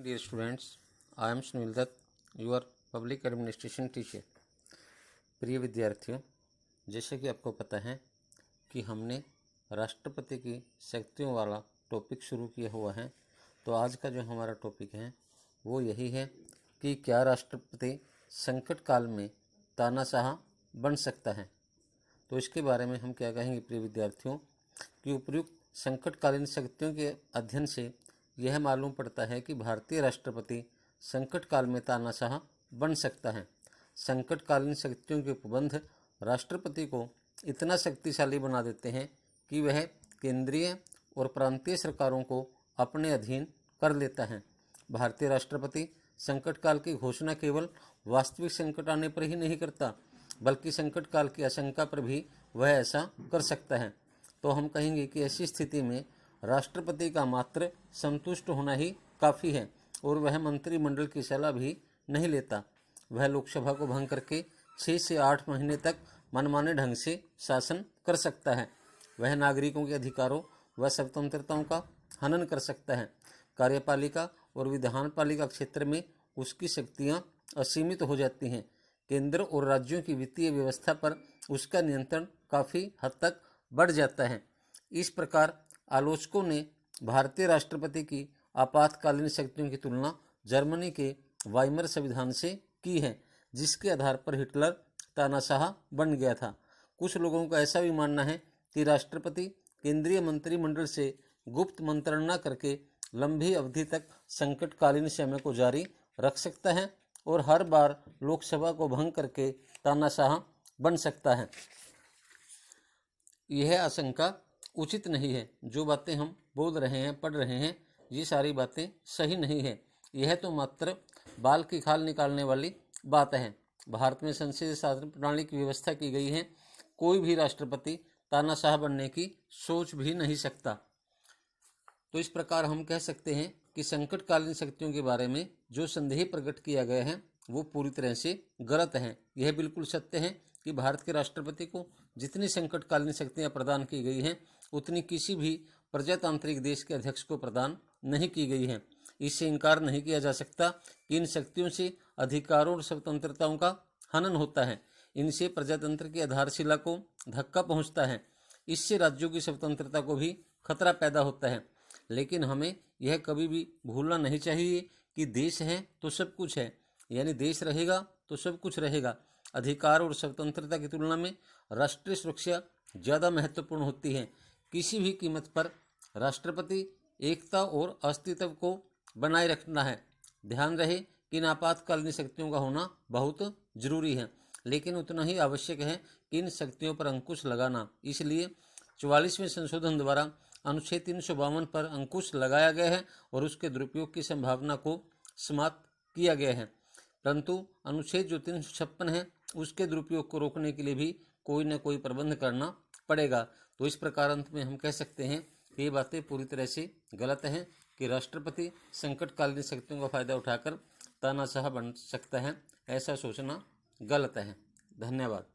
Dear students, I am Sunil Dutt, your public administration teacher. प्रिय विद्यार्थियों, जैसे कि आपको पता है कि हमने राष्ट्रपति की शक्तियों वाला टॉपिक शुरू किया हुआ है, तो आज का जो हमारा टॉपिक है वो यही है कि क्या राष्ट्रपति संकट काल में तानाशाह बन सकता है। तो इसके बारे में हम क्या कहेंगे प्रिय विद्यार्थियों कि उपयुक्त संकटकालीन शक्तियों के अध्ययन से यह मालूम पड़ता है कि भारतीय राष्ट्रपति संकट काल में तानाशाह बन सकता है। संकटकालीन शक्तियों के प्रबंध राष्ट्रपति को इतना शक्तिशाली बना देते हैं कि वह केंद्रीय और प्रांतीय सरकारों को अपने अधीन कर लेता है। भारतीय राष्ट्रपति संकट काल की घोषणा केवल वास्तविक संकट आने पर ही नहीं करता, बल्कि संकट काल की आशंका पर भी वह ऐसा कर सकता है। तो हम कहेंगे कि ऐसी स्थिति में राष्ट्रपति का मात्र संतुष्ट होना ही काफ़ी है और वह मंत्रिमंडल की सलाह भी नहीं लेता। वह लोकसभा को भंग करके 6 से 8 महीने तक मनमाने ढंग से शासन कर सकता है। वह नागरिकों के अधिकारों व स्वतंत्रताओं का हनन कर सकता है। कार्यपालिका और विधानपालिका क्षेत्र में उसकी शक्तियाँ असीमित हो जाती हैं। केंद्र और राज्यों की वित्तीय व्यवस्था पर उसका नियंत्रण काफ़ी हद तक बढ़ जाता है। इस प्रकार आलोचकों ने भारतीय राष्ट्रपति की आपातकालीन शक्तियों की तुलना जर्मनी के वाइमर संविधान से की है, जिसके आधार पर हिटलर तानाशाह बन गया था। कुछ लोगों का ऐसा भी मानना है कि राष्ट्रपति केंद्रीय मंत्रिमंडल से गुप्त मंत्रणा करके लंबी अवधि तक संकटकालीन समय को जारी रख सकता है और हर बार लोकसभा को भंग करके तानाशाह बन सकता है। यह आशंका उचित नहीं है। जो बातें हम बोल रहे हैं, पढ़ रहे हैं, ये सारी बातें सही नहीं है। यह तो मात्र बाल की खाल निकालने वाली बात है। भारत में संसदीय शासन प्रणाली की व्यवस्था की गई है। कोई भी राष्ट्रपति तानाशाह बनने की सोच भी नहीं सकता। तो इस प्रकार हम कह सकते हैं कि संकटकालीन शक्तियों के बारे में जो संदेह प्रकट किया गया है वो पूरी तरह से गलत है। यह बिल्कुल सत्य है कि भारत के राष्ट्रपति को जितनी संकटकालीन शक्तियां प्रदान की गई हैं उतनी किसी भी प्रजातांत्रिक देश के अध्यक्ष को प्रदान नहीं की गई है। इससे इनकार नहीं किया जा सकता कि इन शक्तियों से अधिकारों और स्वतंत्रताओं का हनन होता है। इनसे प्रजातंत्र की आधारशिला को धक्का पहुंचता है। इससे राज्यों की स्वतंत्रता को भी खतरा पैदा होता है। लेकिन हमें यह कभी भी भूलना नहीं चाहिए कि देश है तो सब कुछ है, यानी देश रहेगा तो सब कुछ रहेगा। अधिकार और स्वतंत्रता की तुलना में राष्ट्रीय सुरक्षा ज़्यादा महत्वपूर्ण होती है। किसी भी कीमत पर राष्ट्रपति एकता और अस्तित्व को बनाए रखना है। ध्यान रहे कि इन आपातकालीन शक्तियों का होना बहुत जरूरी है, लेकिन उतना ही आवश्यक है कि इन शक्तियों पर अंकुश लगाना। इसलिए 44वें संशोधन द्वारा अनुच्छेद 352 पर अंकुश लगाया गया है और उसके दुरुपयोग की संभावना को समाप्त किया गया है। परंतु अनुच्छेद जो 356 है उसके दुरुपयोग को रोकने के लिए भी कोई न कोई प्रबंध करना पड़ेगा। तो इस प्रकार अंत में हम कह सकते हैं कि ये बातें पूरी तरह से गलत हैं कि राष्ट्रपति संकटकालीन शक्तियों का फायदा उठाकर तानाशाह बन सकता है। ऐसा सोचना गलत है। धन्यवाद।